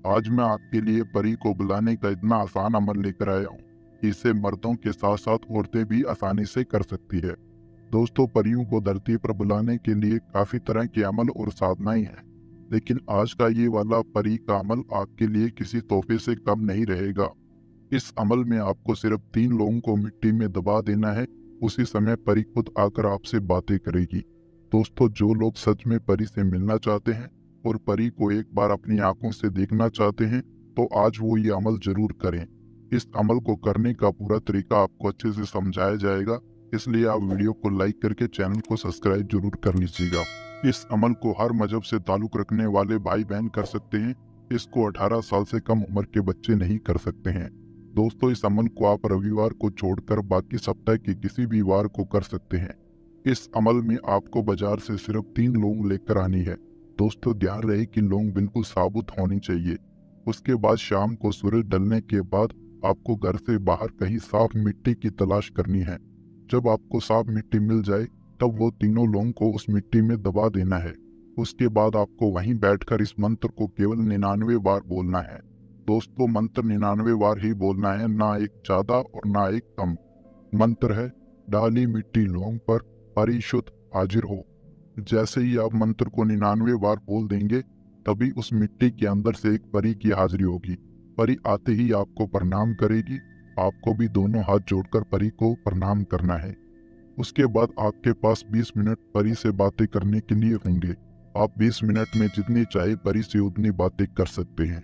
आज मैं आपके लिए परी को बुलाने का इतना आसान अमल लेकर आया हूँ कि इसे मर्दों के साथ साथ औरतें भी आसानी से कर सकती है। दोस्तों, परियों को धरती पर बुलाने के लिए काफी तरह के अमल और साधनाएं हैं, लेकिन आज का ये वाला परी का अमल आपके लिए किसी तोहफे से कम नहीं रहेगा। इस अमल में आपको सिर्फ 3 लोगों को मिट्टी में दबा देना है। उसी समय परी खुद आकर आपसे बातें करेगी। दोस्तों, जो लोग सच में परी से मिलना चाहते हैं और परी को एक बार अपनी आंखों से देखना चाहते हैं, तो आज वो ये अमल जरूर करें। इस अमल को करने का पूरा तरीका आपको अच्छे से समझाया जाएगा, इसलिए आप वीडियो को लाइक करके चैनल को सब्सक्राइब जरूर कर लीजिएगा। इस अमल को हर मजहब से ताल्लुक रखने वाले भाई बहन कर सकते हैं। इसको 18 साल से कम उम्र के बच्चे नहीं कर सकते हैं। दोस्तों, इस अमल को आप रविवार को छोड़कर बाकी सप्ताह के किसी भी वार को कर सकते हैं। इस अमल में आपको बाजार से सिर्फ 3 लौंग लेकर आनी है। दोस्तों, ध्यान रहे कि लौंग बिल्कुल साबुत होनी चाहिए। उसके बाद शाम को सूरज ढलने के बाद आपको घर से बाहर कहीं साफ मिट्टी की तलाश करनी है। जब आपको साफ मिट्टी मिल जाए, तब वो तीनों लौंग को उस मिट्टी में दबा देना है। उसके बाद आपको वहीं बैठकर इस मंत्र को केवल 99 बार बोलना है। दोस्तों, मंत्र 99 बार ही बोलना है, ना एक ज्यादा और ना एक कम। मंत्र है, डाली मिट्टी लौंग पर, परिशुद्ध हाजिर हो। जैसे ही आप मंत्र को 99 बार बोल देंगे, तभी उस मिट्टी के अंदर से एक परी की हाजिरी होगी। परी आते ही आपको प्रणाम करेगी। आपको भी दोनों हाथ जोड़कर परी को प्रणाम करना है। उसके बाद आपके पास 20 मिनट परी से बातें करने के लिए होंगे। आप 20 मिनट में जितनी चाहे परी से उतनी बातें कर सकते हैं।